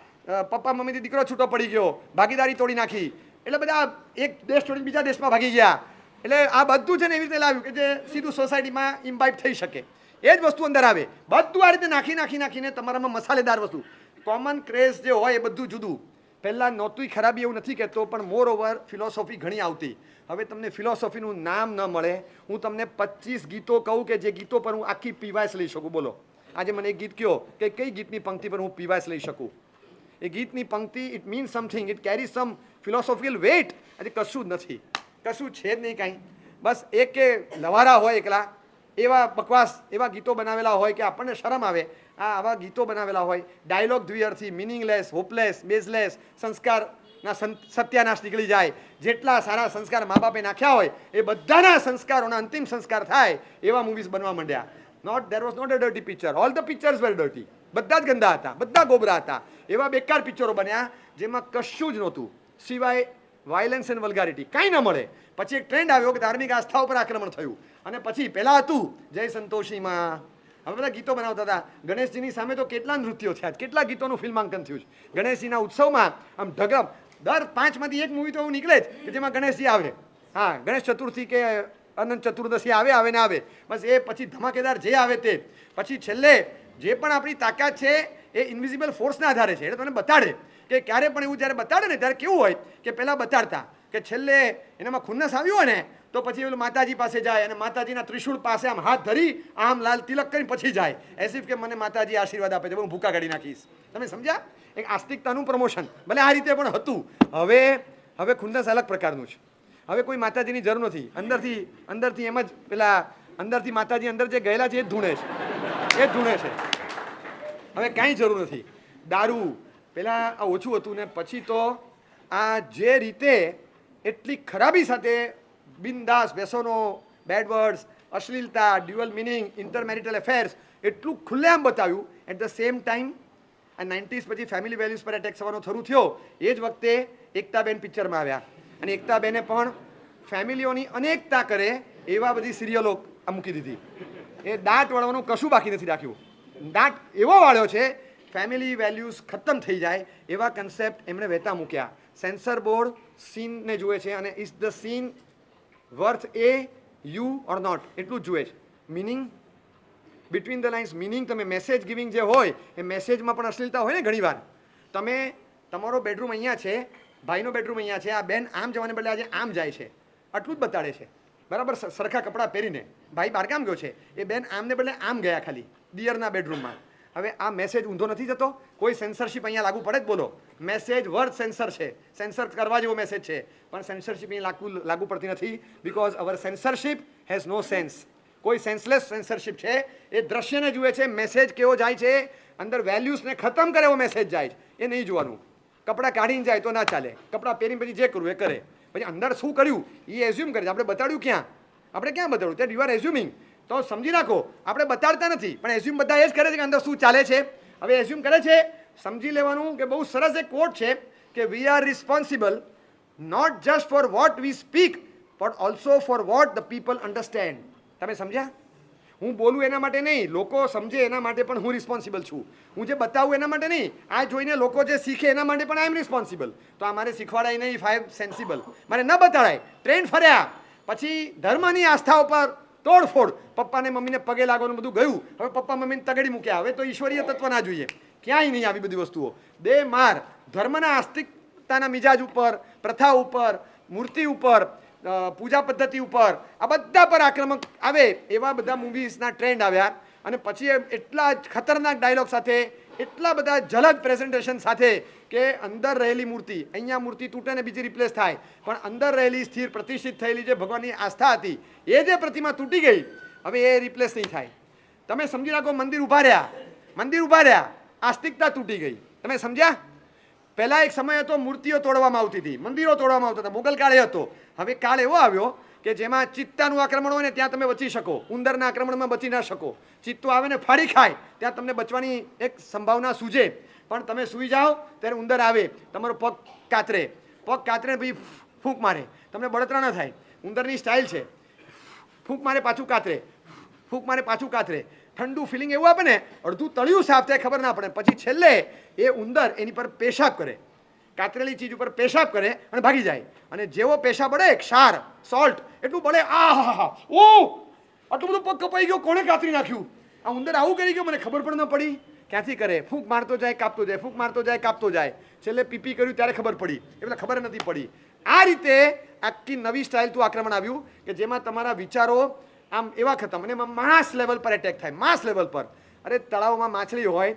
પપ્પા મમ્મીથી દીકરો છૂટો પડી ગયો, ભાગીદારી તોડી નાખી. એટલે બધા એક દેશ છોડીને બીજા દેશમાં ભાગી ગયા. એટલે આ બધું છે ને એવી રીતે લાવ્યું કે જે સીધું સોસાયટીમાં ઇમ્બાઇબ થઈ શકે. એ જ વસ્તુ અંદર આવે. બધું આ રીતે નાખીને તમારામાં મસાલેદાર વસ્તુ, કોમન ક્રેઝ જે હોય એ બધું જુદું. પહેલાં નહોતું ખરાબી એવું નથી કહેતો, પણ મોર ઓવર ફિલોસોફી ઘણી આવતી. હવે તમને ફિલોસોફીનું નામ ન મળે. હું તમને 25 ગીતો કહું કે જે ગીતો પર હું આખી પીવાયસ લઈ શકું. બોલો, આજે મને એક ગીત કહો કે કઈ ગીતની પંક્તિ પર હું પીવાયસ લઈ શકું. એ ગીતની પંક્તિ, it means something, it carry some philosophical weight. આજે કશું જ નથી, કશું છે જ નહીં કાંઈ. બસ એક કે લવારા હોય એકલા, એવા બકવાસ એવા ગીતો બનાવેલા હોય કે આપણને શરમ આવે. આવા ગીતો બનાવેલા હોય, ડાયલોગ દ્વિઅર્થી, મિનિંગલેસ, હોપલેસ, બેઝલેસ, સંસ્કારના સત્યાનાશ નીકળી જાય. જેટલા સારા સંસ્કાર મા બાપે નાખ્યા હોય એ બધાના સંસ્કારોના અંતિમ સંસ્કાર થાય એવા મૂવીઝ બનવા માંડ્યા. There was not a dirty picture. All the pictures were dirty. બધા જ ગંદા હતા, બધા ગોબરા હતા. એવા બેકાર પિક્ચરો બન્યા જેમાં કશું જ નહોતું સિવાય વાયલન્સ એન્ડ વલ્ગારિટી, કાંઈ ન મળે. પછી એક ટ્રેન્ડ આવ્યો કે ધાર્મિક આસ્થા ઉપર આક્રમણ થયું. અને પછી પહેલાં હતું જય સંતોષીમાં, હવે બધા ગીતો બનાવતા હતા. ગણેશજીની સામે તો કેટલા નૃત્યો થયા, કેટલા ગીતોનું ફિલ્માંકન થયું છે. ગણેશજીના ઉત્સવમાં આમ ઢગમ દર 5માંથી એક મૂવી તો એવું નીકળે જ કે જેમાં ગણેશજી આવે. હા, ગણેશ ચતુર્થી કે અનંત ચતુર્દશી આવે ને આવે, બસ એ પછી ધમાકેદાર જે આવે તે. પછી છેલ્લે જે પણ આપણી તાકાત છે એ ઇન્વિઝિબલ ફોર્સના આધારે છે. એટલે તમને બતાડે કે ક્યારે પણ એવું જ્યારે બતાડે ને ત્યારે કેવું હોય કે પહેલાં બતાડતા કે છેલ્લે એનામાં ખુન્નસ આવ્યું હોય ને તો પછી પેલું માતાજી પાસે જાય અને માતાજીના ત્રિશૂળ પાસે આમ હાથ ધરી આમ લાલ તિલક કરીને પછી જાય, એઝ કે મને માતાજી આશીર્વાદ આપે છે, હું ભૂકા કાઢી નાખીશ. તમે સમજ્યા? એક આસ્તિકતાનું પ્રમોશન. ભલે આ રીતે પણ હતું. હવે ખુન્નસ અલગ પ્રકારનું છે. હવે કોઈ માતાજીની જરૂર નથી. અંદરથી એમ જ પેલા અંદરથી માતાજી અંદર જે ગયેલા છે એ જ ધૂણે છે. હવે કાંઈ જરૂર નથી. દારૂ પહેલાં આ ઓછું હતું ને પછી તો આ જે રીતે એટલી ખરાબી સાથે બિનદાસ વ્યસનો, બેડ વર્ડ્સ, અશ્લીલતા, ડ્યુઅલ મિનિંગ, ઇન્ટરમેરિટલ અફેર્સ એટલું ખુલ્લેઆમ બતાવ્યું. એટ ધ સેમ ટાઈમ આ 90s પછી ફેમિલી વેલ્યુઝ પર એટેક થવાનો શરૂ થયો. એ જ વખતે એકતાબેન પિક્ચરમાં આવ્યા અને એકતાબેને પણ ફેમિલીઓની અનેકતા કરે એવા બધી સિરિયલો મૂકી દીધી. એ દાંત વળવાનું કશું બાકી નથી રાખ્યું. દાંત એવો વાળ્યો છે ફેમિલી વેલ્યુઝ ખતમ થઈ જાય એવા કન્સેપ્ટ એમણે વહેતા મૂક્યા. સેન્સર બોર્ડ સીનને જુએ છે અને is the scene worth you or not એટલું જ જુએ છે. Meaning between the lines, meaning તમે મેસેજ ગિવિંગ જે હોય એ મેસેજમાં પણ અશ્લીલતા હોય ને ઘણીવાર. તમે તમારો બેડરૂમ અહીંયા છે, ભાઈનો બેડરૂમ અહીંયા છે, આ બેન આમ જવાને બદલે આજે આમ જાય છે, આટલું જ બતાડે છે બરાબર, સરખા કપડાં પહેરીને. ભાઈ બહારગામ ગયો છે, એ બેન આમને બદલે આમ ગયા ખાલી દિયરના બેડરૂમમાં. હવે આ મેસેજ ઊંધો નથી જતો? કોઈ સેન્સરશિપ અહીંયા લાગુ પડે જ? બોલો. મેસેજ વર્ડ સેન્સર છે, સેન્સર કરવા જેવો મેસેજ છે, પણ સેન્સરશિપ અહીંયા લાગુ પડતી નથી, because our censorship has no sense. કોઈ સેન્સલેસ સેન્સરશિપ છે, એ દ્રશ્યને જુએ છે, મેસેજ કેવો જાય છે, અંદર વેલ્યુઝને ખતમ કરે એવો મેસેજ જાય છે, એ નહીં જોવાનું. કપડાં કાઢીને જાય તો ના ચાલે, કપડાં પહેરીને પછી જે કરવું એ કરે, પછી અંદર શું કર્યું એ એઝ્યુમ કરે છે. આપણે બતાડ્યું ક્યાં? આપણે ક્યાં બતાડ્યું? તે યુ આર એઝ્યુમિંગ. તો સમજી રાખો, આપણે બતાડતા નથી, પણ એઝ્યુમ બધા એ જ કરે છે કે અંદર શું ચાલે છે. હવે એઝ્યુમ કરે છે, સમજી લેવાનું કે બહુ સરસ એક કોટ છે કે we are responsible not just for what we speak but also for what the people understand. તમે સમજ્યા? હું બોલું એના માટે નહીં, લોકો સમજે એના માટે પણ હું રિસ્પોન્સિબલ છું. હું જે બતાવું એના માટે નહીં, આ જોઈને લોકો જે શીખે એના માટે પણ આઈ એમ રિસ્પોન્સિબલ. તો આ મારે શીખવાડાય નહીં, ઇફ આઈ એમ સેન્સિબલ, મારે ન બતાડાય. ટ્રેન ફર્યા પછી ધર્મની આસ્થા ઉપર તોડફોડ, પપ્પાને મમ્મીને પગે લાગવાનું બધું ગયું, હવે પપ્પા મમ્મીને તગડી મૂક્યા, હવે તો ઈશ્વરીય તત્વ ના જોઈએ, ક્યાંય નહીં આવી બધી વસ્તુઓ. બે માર ધર્મના આસ્તિકતાના મિજાજ ઉપર, પ્રથા ઉપર, મૂર્તિ ઉપર, પૂજા પદ્ધતિ ઉપર, આ બધા પર આક્રમક આવે એવા બધા મૂવીઝના ટ્રેન્ડ આવ્યા. અને પછી એટલા ખતરનાક ડાયલોગ સાથે, એટલા બધા જલદ પ્રેઝન્ટેશન સાથે કે અંદર રહેલી મૂર્તિ, અહીંયા મૂર્તિ તૂટે ને બીજી રિપ્લેસ થાય, પણ અંદર રહેલી સ્થિર પ્રતિષ્ઠિત થયેલી જે ભગવાનની આસ્થા હતી એ જે પ્રતિમા તૂટી ગઈ, હવે એ રિપ્લેસ નહીં થાય. તમે સમજી રાખો, મંદિર ઊભા રહ્યા, આસ્તિકતા તૂટી ગઈ. તમે સમજ્યા? પહેલા એક સમય હતો મૂર્તિઓ તોડવામાં આવતી હતી, મંદિરો તોડવામાં આવતા હતા, મુગલ કાળ એ હતો. હવે કાળ એવો આવ્યો કે જેમાં ચિત્તાનું આક્રમણ હોય ને ત્યાં તમે બચી શકો, ઉંદરના આક્રમણમાં બચી ના શકો. ચિત્તો આવે ને ફાડી ખાય ત્યાં તમને બચવાની એક સંભાવના સૂજે, પણ તમે સૂઈ જાઓ ત્યારે ઉંદર આવે, તમારો પગ કાતરે પછી ફૂંક મારે, તમને બળતરા ન થાય. ઉંદરની સ્ટાઇલ છે, ફૂંક મારે પાછું કાતરે, ઠંડુ ફિલિંગ એવું આપે ને, અડધું તળિયું સાફ થાય ખબર ના પડે, પછી છેલ્લે એ ઉંદર એની પર પેશાબ કરે, કાતરેલી ચીજ ઉપર પેશાબ કરે અને ભાગી જાય. અને જેવો પેશાબ બળે, ક્ષાર સોલ્ટ એટલું બળે, આ ઓ આટલું બધું પગ કપાઈ ગયો, કોણે કાતરી નાખ્યું? આ ઉંદર આવું કરી ગયો, મને ખબર પણ ન પડી. ક્યાંથી કરે? ફૂંક મારતો જાય, કાપતો જાય, ફૂંક મારતો જાય, કાપતો જાય, છેલ્લે પીપી કર્યું ત્યારે ખબર પડી, એટલે ખબર નથી પડી. આ રીતે આખી નવી સ્ટાઇલથી આક્રમણ આવ્યું કે જેમાં તમારા વિચારો આમ એવા ખતમ, અને માસ લેવલ પર એટેક થાય, માસ લેવલ પર. અરે તળાવમાં માછલી હોય,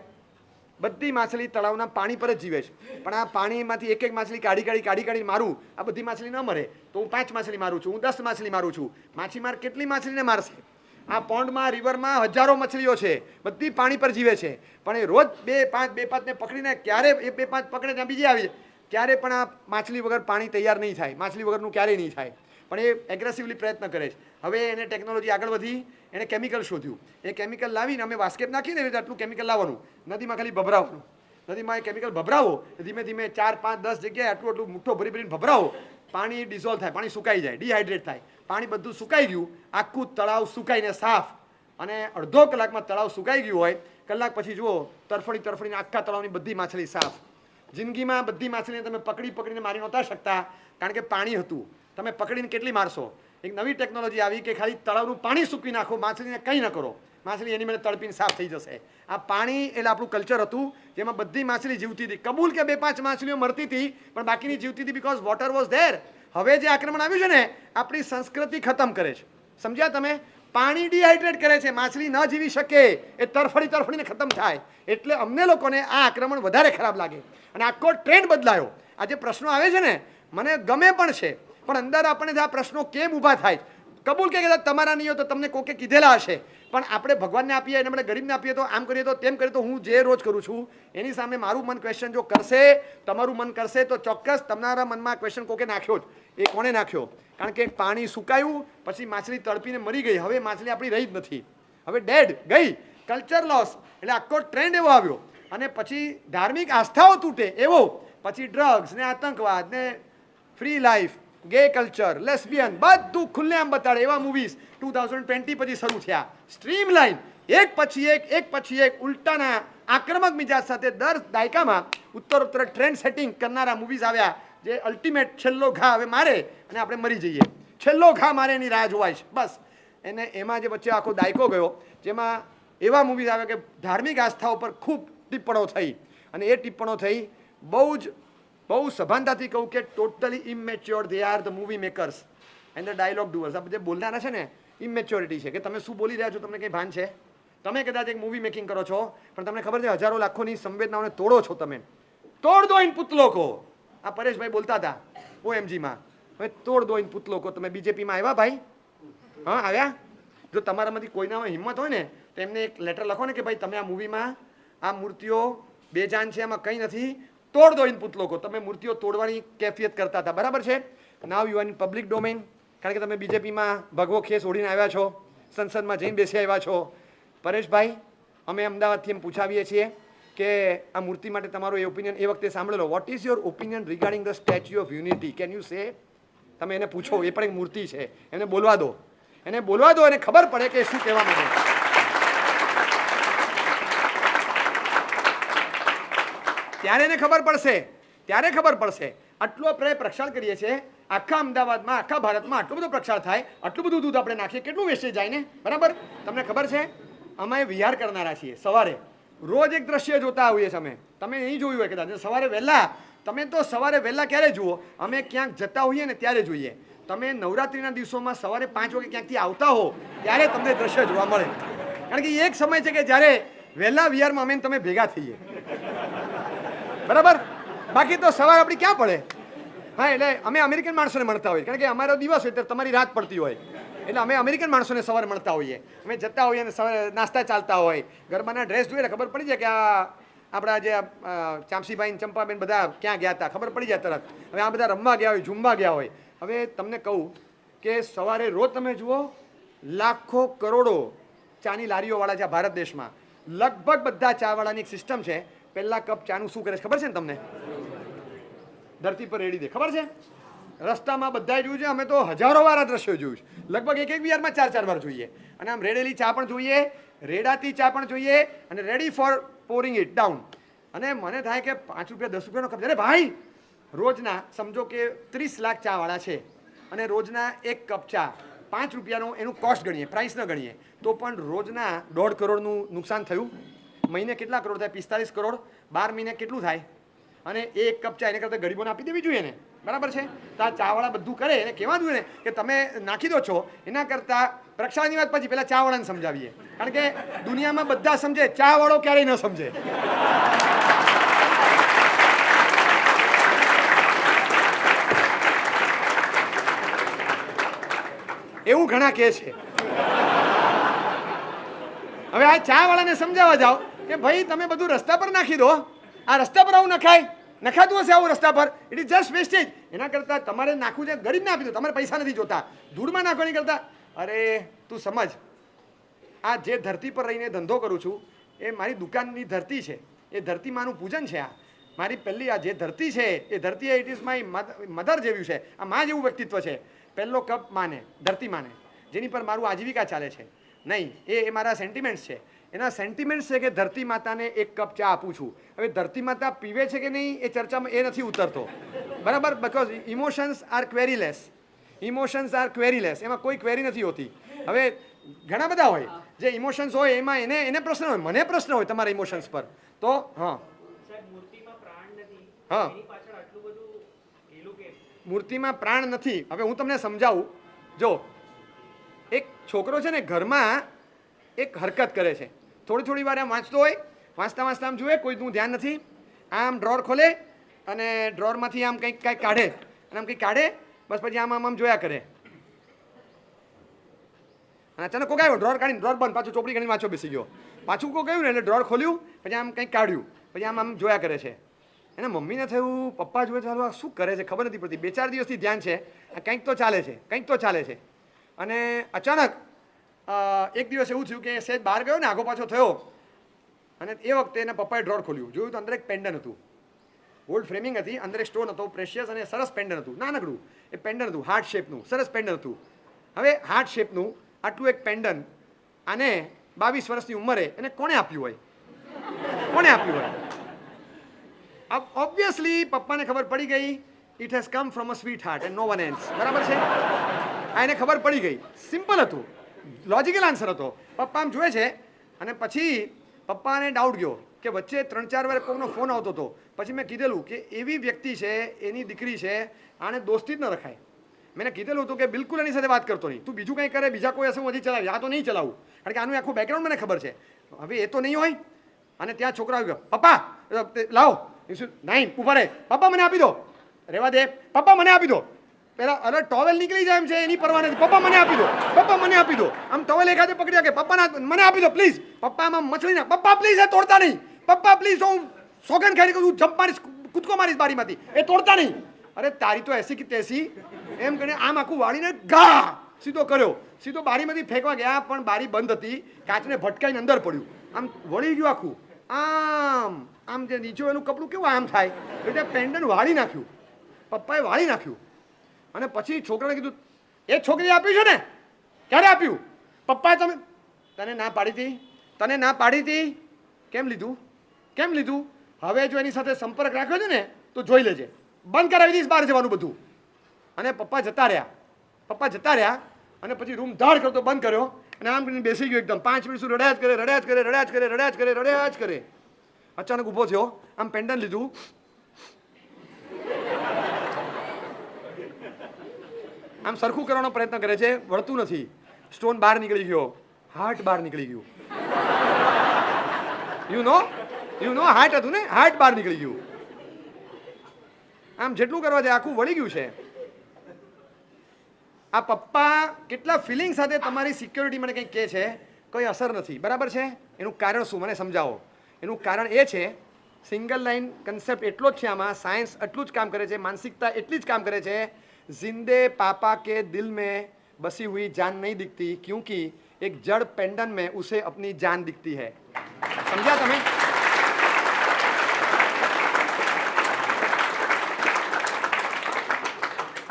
બધી માછલી તળાવના પાણી પર જ જીવે છે, પણ આ પાણીમાંથી એક માછલી કાઢી મારું, આ બધી માછલી ન મરે તો હું 5 માછલી મારું છું, હું 10 માછલી મારું છું. માછીમાર કેટલી માછલીને મારશે? આ પોન્ડમાં, રિવરમાં હજારો મછલીઓ છે, બધી પાણી પર જીવે છે, પણ એ રોજ 2-5 ને પકડીને ક્યારે એ 2-5 પકડે ત્યાં બીજી આવી જાય, ક્યારે પણ આ માછલી વગર પાણી તૈયાર નહીં થાય, માછલી વગરનું ક્યારેય નહીં થાય. પણ એ એગ્રેસિવલી પ્રયત્ન કરે છે. હવે એને ટેકનોલોજી આગળ વધી, એને કેમિકલ શોધ્યું, એ કેમિકલ લાવીને અમે વાસ્કેટ નાખીને એવી રીતે આટલું કેમિકલ લાવવાનું, નદીમાં ખાલી ભભરાવવાનું, નદીમાં એ કેમિકલ ભભરાવો, ધીમે ધીમે 4-5-10 જગ્યાએ આટલું મુઠ્ઠો ભરીને ભભરાવો, પાણી ડિઝોલ્વ થાય, પાણી સુકાઈ જાય, ડિહાઇડ્રેટ થાય, પાણી બધું સુકાઈ ગયું, આખું તળાવ સુકાઈને સાફ, અને અડધો કલાકમાં તળાવ સુકાઈ ગયું હોય, કલાક પછી જુઓ તરફડીને આખા તળાવની બધી માછલી સાફ. જિંદગીમાં બધી માછલીને તમે પકડીને મારી નહોતા શકતા, કારણ કે પાણી હતું. તમે પકડીને કેટલી મારશો? એક નવી ટેકનોલોજી આવી કે ખાલી તળાવનું પાણી સૂકવી નાખો, માછલીને કંઈ ન કરો, માછલી એની મેળે તડપીને સાફ થઈ જશે. આ પાણી એટલે આપણું કલ્ચર હતું, જેમાં બધી માછલી જીવતી હતી. કબૂલ કે 2-5 માછલીઓ મરતી હતી, પણ બાકીની જીવતી હતી, બીકોઝ વોટર વોઝ ધેર. હવે જે આક્રમણ આવ્યું છે ને, આપણી સંસ્કૃતિ ખતમ કરે છે. સમજ્યા તમે? પાણી ડિહાઇડ્રેટ કરે છે, માછલી ન જીવી શકે, એ તરફડીને ખતમ થાય. એટલે અમને લોકોને આ આક્રમણ વધારે ખરાબ લાગે, અને આખો ટ્રેન્ડ બદલાયો. આ જે પ્રશ્નો આવે છે ને, મને ગમે પણ છે, પણ અંદર આપણને આ પ્રશ્નો કેમ ઊભા થાય? કબૂલ કે કદાચ તમારા નહીં હોય તો તમને કોકે કીધેલા હશે, પણ આપણે ભગવાનને આપીએ અને આપણે ગરીબને આપીએ તો આમ કરીએ તો તેમ કરીએ તો હું જે રોજ કરું છું એની સામે મારું મન ક્વેશ્ચન જો કરશે, તમારું મન કરશે, તો ચોક્કસ તમારા મનમાં ક્વેશ્ચન કોકે નાખ્યો જ. એ કોણે નાખ્યો? કારણ કે પાણી સુકાયું, પછી માછલી તડપીને મરી ગઈ, હવે માછલી આપણી રહી જ નથી, હવે ડેડ ગઈ. કલ્ચર લોસ, એટલે આખો ટ્રેન્ડ એવો આવ્યો. અને પછી ધાર્મિક આસ્થાઓ તૂટે એવો, પછી ડ્રગ્સ ને આતંકવાદ ને ફ્રી લાઈફ, ગે કલ્ચર, લેસ્બિયન, બધું ખુલ્લેઆમ બતાડે એવા મૂવીઝ 2020 પછી શરૂ થયા. સ્ટ્રીમ લાઈન, એક પછી એક ઉલટાના આક્રમક મિજાજ સાથે દર દાયકામાં ઉત્તરોત્તર ટ્રેન્ડ સેટિંગ કરનારા મૂવીઝ આવ્યા, જે અલ્ટિમેટ છેલ્લો ઘા હવે મારે અને આપણે મરી જઈએ. છેલ્લો ઘા મારે એની રાહ જોવાય છે બસ. એને એમાં જે વચ્ચે આખો દાયકો ગયો, જેમાં એવા મૂવીઝ આવ્યા કે ધાર્મિક આસ્થાઓ પર ખૂબ ટિપ્પણો થઈ, અને એ ટિપ્પણો થઈ બહુ જ બહુ સભાનતાથી કહું કે totally immature they are the movie makers and the dialogue doers. આ જે બોલનારા છે ને ઇમેચ્યોરિટી છે કે તમે શું બોલી રહ્યા છો તમને કંઈ ભાન છે. તમે કદાચ એક મૂવી મેકિંગ કરો છો પણ તમને ખબર છે હજારો લાખોની સંવેદનાઓને તોડો છો તમે. તોડ દો ઇન પુતલો કો. આ પરેશભાઈ બોલતા હતા OMGમાં. હવે તોડ દો ઇન પુતલો કો. તમે બીજેપીમાં આવ્યા ભાઈ? હા આવ્યા? જો તમારામાંથી કોઈનામાં હિંમત હોય ને તો એમને એક લેટર લખો ને કે ભાઈ તમે આ મૂવીમાં આ મૂર્તિઓ બેજાન છે એમાં કંઈ નથી, તોડ દો ઇન પુતલો કો. તમે મૂર્તિઓ તોડવાની કેફિયત કરતા હતા, બરાબર છે. Now you are in public domain, કારણ કે તમે બીજેપીમાં ભગવો ખેસ ઓઢીને આવ્યા છો, સંસદમાં જઈને બેસી આવ્યા છો. પરેશભાઈ, અમે અમદાવાદથી એમ પૂછાવીએ છીએ કે આ મૂર્તિ માટે તમારો એ ઓપિનિયન એ વખતે સાંભળેલો. What is your opinion regarding the Statue of Unity? Can you say? તમે એને પૂછો, એ પણ એક મૂર્તિ છે, એને બોલવા દો, એને બોલવા દો, એને ખબર પડે કે શું કહેવા માંગે. ત્યારે એને ખબર પડશે, ત્યારે ખબર પડશે. આટલો આપણે પ્રક્ષાળ કરીએ છીએ આખા અમદાવાદમાં, આખા ભારતમાં આટલું બધું પ્રક્ષાળ થાય, આટલું બધું દૂધ આપણે નાખીએ, કેટલું વેસ્ટેજ જાય ને, બરાબર. તમને ખબર છે અમે વિહાર કરનારા છીએ. સવારે રોજ એક દ્રશ્ય જોતા આવીએ છીએ અમે. તમે નહીં જોયું હોય કદાચ. સવારે વહેલા, તમે તો સવારે વહેલા ક્યારે જુઓ? અમે ક્યાંક જતા હોઈએ ને ત્યારે જોઈએ. તમે નવરાત્રિના દિવસોમાં સવારે 5 વાગે ક્યાંકથી આવતા હો ત્યારે તમને દ્રશ્ય જોવા મળે. કારણ કે એક સમય છે કે જ્યારે વહેલા વિહારમાં અમે તમે ભેગા થઈએ, બરાબર. બાકી તો સવાર આપણી ક્યાં પડે? હા, એટલે અમે અમેરિકન માણસોને મળતા હોઈએ, કારણ કે અમારો દિવસ હોય ત્યારે તમારી રાત પડતી હોય, એટલે અમે અમેરિકન માણસોને સવારે મળતા હોઈએ. અમે જતા હોઈએ અને સવારે નાસ્તા ચાલતા હોય, ગરબાના ડ્રેસ જોઈએ ખબર પડી જાય કે આ આપણા જે ચામસીભાઈ ચંપાબેન બધા ક્યાં ગયા હતા ખબર પડી જાય તરત. હવે આ બધા રમવા ગયા હોય, ઝૂમવા ગયા હોય. હવે તમને કહું કે સવારે રોજ તમે જુઓ લાખો કરોડો ચાની લારીઓવાળા છે ભારત દેશમાં. લગભગ બધા ચાવાળાની એક સિસ્ટમ છે. પહેલા કપ ચાનું શું કરે છે ખબર છે ને તમને? ધરતી પર રેડી દે, ખબર છે? રસ્તામાં બધાએ જોયું છે. અમે તો હજારો વાર આ દ્રશ્યો જોયું છે. લગભગ એક વિહારમાં 4 વાર જોઈએ. અને આમ રેડેલી ચા પણ જોઈએ, રેડાતી ચા પણ જોઈએ, અને ready for pouring it down. અને મને થાય કે 5 રૂપિયા 10 રૂપિયાનો કપ. અરે ભાઈ, રોજના સમજો કે 30 લાખ ચાવાળા છે અને રોજના એક કપ ચા 5 રૂપિયાનો એનું કોસ્ટ ગણીએ, પ્રાઇસ ન ગણીએ, તો પણ રોજના 1.5 કરોડનું નુકસાન થયું. મહિને કેટલા કરોડ થાય? 45 કરોડ. 12 મહિને કેટલું થાય? અને એક કપ ચા એને કરતાં ગરીબોને આપી દેવી જોઈએ ને, બરાબર છે. તો આ ચાવાળા બધું કરે એને કહેવા જોઈએ ને કે તમે નાખી દો છો. એના કરતાં પ્રક્ષાળની વાત પછી પહેલાં ચાવાળાને સમજાવીએ, કારણ કે દુનિયામાં બધા સમજે, ચાવાળો ક્યારેય ન સમજે. એવું ઘણા કહે છે. હવે આ ચા વાળાને સમજાવવા જાઓ કે ભાઈ તમે બધું રસ્તા પર નાખી દો. આ રસ્તા પર આવું નખાય? નખાતું હશે આવું રસ્તા પર? It is just wastage. એના કરતાં તમારે નાખવું છે ગરીબને આપી દો. તમારે પૈસા નથી જોતા. ધૂળમાં નાખવાની કરતા અરે તું સમજ, આ જે ધરતી પર રહીને ધંધો કરું છું એ મારી દુકાનની ધરતી છે. એ ધરતી માનું પૂજન છે. આ મારી પહેલી આ જે ધરતી છે એ ધરતી ઇટ ઇઝ માય મધર જેવું છે. આ માં જેવું વ્યક્તિત્વ છે. પહેલો કપ માને, ધરતી માને, જેની પર મારું આજીવિકા ચાલે છે. નહીં, એ મારા સેન્ટિમેન્ટ્સ છે. એના સેન્ટિમેન્ટ્સ છે કે ધરતી માતાને એક કપ ચા આપું છું. હવે ધરતી માતા પીવે છે કે નહીં એ ચર્ચામાં એ નથી ઉતરતો, બરાબર. Because emotions are queryless. Emotions are queryless. એમાં કોઈ ક્વેરી નથી હોતી. હવે ઘણા બધા હોય જે ઇમોશન્સ હોય એમાં એને પ્રશ્ન હોય, મને પ્રશ્ન હોય તમારા ઇમોશન્સ પર. તો હા હા, મૂર્તિમાં પ્રાણ નથી. હવે હું તમને સમજાવું. જો એક છોકરો છે ને ઘરમાં એક હરકત કરે છે, થોડી વાર આમ વાંચતો હોય, વાંચતા આમ જુએ, કોઈનું ધ્યાન નથી, આમ ડ્રોર ખોલે અને ડ્રોરમાંથી આમ કંઈક કાઢે અને આમ કંઈક કાઢે, બસ પછી આમ જોયા કરે. અને અચાનક કોઈ આવ્યો, ડ્રોર કાઢીને ડ્રોર બંધ, પાછું ચોપડી કાઢીને વાંચો બેસી ગયો. પાછું કોઈ ગયું ને એટલે ડ્રોર ખોલ્યું, પછી આમ કંઈક કાઢ્યું, પછી આમ જોયા કરે છે. એના મમ્મીને થયું, પપ્પા જોવે ચાલો આ શું કરે છે ખબર નથી પડતી. 2-4 દિવસથી ધ્યાન છે, કંઈક તો ચાલે છે, કંઈક તો ચાલે છે. અને અચાનક એક દિવસ એવું થયું કે સહેજ બહાર ગયો ને આગો પાછો થયો, અને એ વખતે એના પપ્પાએ ડ્રોર ખોલ્યું, જોયું તો અંદર એક પેન્ડન હતું. ગોલ્ડ ફ્રેમિંગ હતી, અંદર એક સ્ટોન હતો, પ્રેશિયસ અને સરસ પેન્ડન હતું, નાનકડું એ પેન્ડન હતું, હાર્ટ શેપનું સરસ પેન્ડન હતું. હવે હાર્ટ શેપનું આટલું એક પેન્ડન આને 22 વર્ષની ઉંમરે એને કોણે આપ્યું હોય? કોણે આપ્યું હોય? ઓબ્વિયસલી પપ્પાને ખબર પડી ગઈ, it has come from a sweet heart and no one else, બરાબર છે. આ એને ખબર પડી ગઈ. સિમ્પલ હતું, લોજિકલ આન્સર હતો. પપ્પા આમ જુએ છે અને પછી પપ્પાને ડાઉટ ગયો કે વચ્ચે 3-4 વાર કોઈનો ફોન આવતો હતો, પછી મેં કીધેલું કે એવી વ્યક્તિ છે, એની દીકરી છે, આને દોસ્તી જ ન રખાય. મેં કીધેલું હતું કે બિલકુલ એની સાથે વાત કરતો નહીં, તું બીજું કંઈ કરે, બીજા કોઈ હશે હું હજી ચલાવી, આ તો નહીં ચલાવું, કારણ કે આનું આખું બેકગ્રાઉન્ડ મને ખબર છે. હવે એ તો નહીં હોય. અને ત્યાં છોકરા આવી ગયો, પપ્પા લાવો, નહીં ઉભા રહે, પપ્પા મને આપી દો, રહેવા દે, પપ્પા મને આપી દો. પેલા અરે ટોવેલ નીકળી જાય એમ છે, એની પરવા નથી, પપ્પા મને આપી દો, પપ્પા મને આપી દો. આમ ટોવેલ એક હાથે પકડી રાખે, પપ્પા મને આપી દો પ્લીઝ, પપ્પા આમાં મછલી ના, પપ્પા પ્લીઝ એ તોડતા નહીં, પપ્પા પ્લીઝ હું સોગન ખાઈ કહું જમ્પ મારીશ, કૂદકો મારીશ બારીમાંથી, એ તોડતા નહીં. અરે તારી તો એસી કે તેસી એમ કરીને આમ આખું વાળીને ઘા સીધો કર્યો, સીધો બારીમાંથી ફેંકવા ગયા, પણ બારી બંધ હતી, કાચને ભટકાઈને અંદર પડ્યું, આમ વળી ગયું આખું, આમ આમ જે નીચે એનું કપડું કેવું આમ થાય એટલે પેન્ડન્ટ વાળી નાખ્યું, પપ્પાએ વાળી નાખ્યું. અને પછી છોકરાને કીધું, એ છોકરી આપ્યું છે ને, ક્યારે આપ્યું? પપ્પાએ તને ના પાડી હતી, તને ના પાડી હતી, કેમ લીધું, કેમ લીધું? હવે જો એની સાથે સંપર્ક રાખ્યો છે ને તો જોઈ લેજે, બંધ કરાવી દઈશ બહાર જવાનું બધું. અને પપ્પા જતા રહ્યા અને પછી રૂમ ધાડ કરતો બંધ કર્યો અને આમ કરીને બેસી ગયો એકદમ. 5 મિનિટ સુધી રડ્યા જ કરે. અચાનક ઊભો થયો, આમ પેન્ડન લીધું, આમ સરખું કરવાનો પ્રયત્ન કરે છે, વળતું નથી. સ્ટોન બહાર નીકળી ગયો, હાર્ટ બહાર નીકળી ગયું. યુ નો હાર્ટ હતું ને, હાર્ટ બહાર નીકળી ગયું. આમ જેટલું કરવા જાય આખું વળી ગયું છે. આ પપ્પા કેટલા ફિલિંગ સાથે તમારી સિક્યોરિટી મને કંઈક કહે છે, કોઈ અસર નથી, બરાબર છે? એનું કારણ શું મને સમજાવો. એનું કારણ એ છે, સિંગલ લાઈન કન્સેપ્ટ એટલો જ છે આમાં, સાયન્સ એટલું જ કામ કરે છે, માનસિકતા એટલી જ કામ કરે છે. जिंदे पापा के दिल में बसी हुई जान नहीं दिखती, क्योंकि एक जड़ पेंडन में उसे अपनी जान दिखती है. समझा તમે?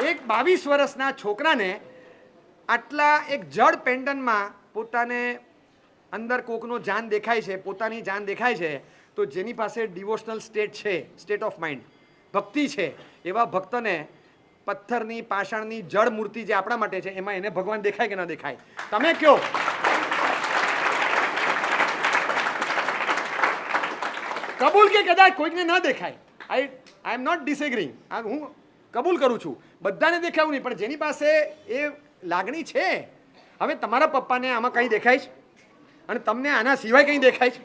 એક 22 વર્ષના છોકરાને આટલા એક જડ પેન્ડનમાં પોતાને અંદર કોકનો જાન દેખાય છે, પોતાની જાન દેખાય છે, તો જેની પાસે ડિવોશનલ સ્ટેટ છે, સ્ટેટ ઓફ માઇન્ડ, ભક્તિ છે, એવા ભક્તને પથ્થરની પાષાણની જળ મૂર્તિ જે આપણા માટે છે એમાં એને ભગવાન દેખાય કે ના દેખાય? તમે કયો. કબૂલ કે કદાચ કોઈકને ના દેખાય, આઈ એમ નોટ ડિસએગ્રીંગ, હું કબૂલ કરું છું, બધાને દેખાવું નહીં, પણ જેની પાસે એ લાગણી છે. હવે તમારા પપ્પાને આમાં કંઈ દેખાય છે અને તમને આના સિવાય કંઈ દેખાય છે?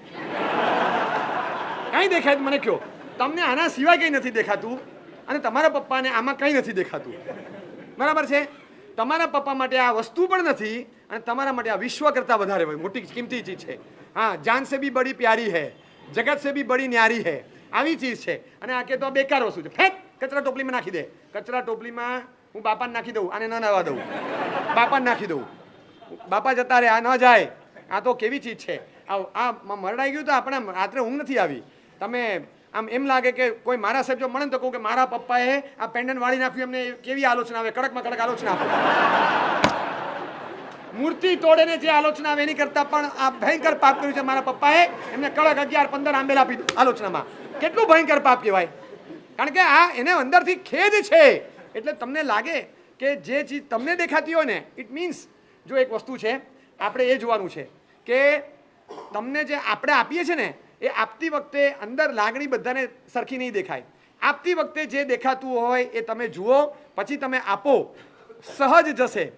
કંઈ દેખાય મને કહો. તમને આના સિવાય કંઈ નથી દેખાતું અને તમારા પપ્પાને આમાં કંઈ નથી દેખાતું, બરાબર છે? તમારા પપ્પા માટે આ વસ્તુ પણ નથી અને તમારા માટે આ વિશ્વ કરતાં વધારે હોય, મોટી કિંમતી ચીજ છે. હા, જાન સે બી બડી પ્યારી હૈ, જગત સે બી બડી ન્યારી હૈ, આવી ચીજ છે. અને આ કે તો બેકાર વસ્તુ છે, ફેંક, કચરા ટોપલીમાં નાખી દે. કચરા ટોપલીમાં હું બાપાને નાખી દઉં, આને ન નાવા દઉં, બાપાને નાખી દઉં, બાપા જતા રહે, આ ન જાય. આ તો કેવી ચીજ છે, આ મરડાઈ ગયું તો આપણે રાત્રે ઊંઘ નથી આવી. તમે આમ એમ લાગે કે કોઈ મારા સાહેબ જો મળે ને તો કહું કે મારા પપ્પાએ આ પેન્ડન વાળી નાખ્યું, એમને કેવી આલોચના આવે, કડકમાં કડક આલોચના આપો. મૂર્તિ તોડેને જે આલોચના આવે એની કરતા પણ આ ભયંકર પાપ કર્યું છે મારા પપ્પાએ, એમને કડક 11-15 આંબેલ આપી આલોચનામાં. કેટલું ભયંકર પાપ કહેવાય, કારણ કે આ એને અંદરથી ખેદ છે. એટલે તમને લાગે કે જે ચીજ તમને દેખાતી હોય ને, ઇટ મીન્સ જો એક વસ્તુ છે, આપણે એ જોવાનું છે કે તમને જે આપણે આપીએ છીએ ને, એ આપતી વખતે અંદર લાગણી બધાને સરખી નહીં દેખાય. આપતી વખતે જે દેખાતું હોય એ તમે જુઓ, પછી તમે આપો, સહજ જશે.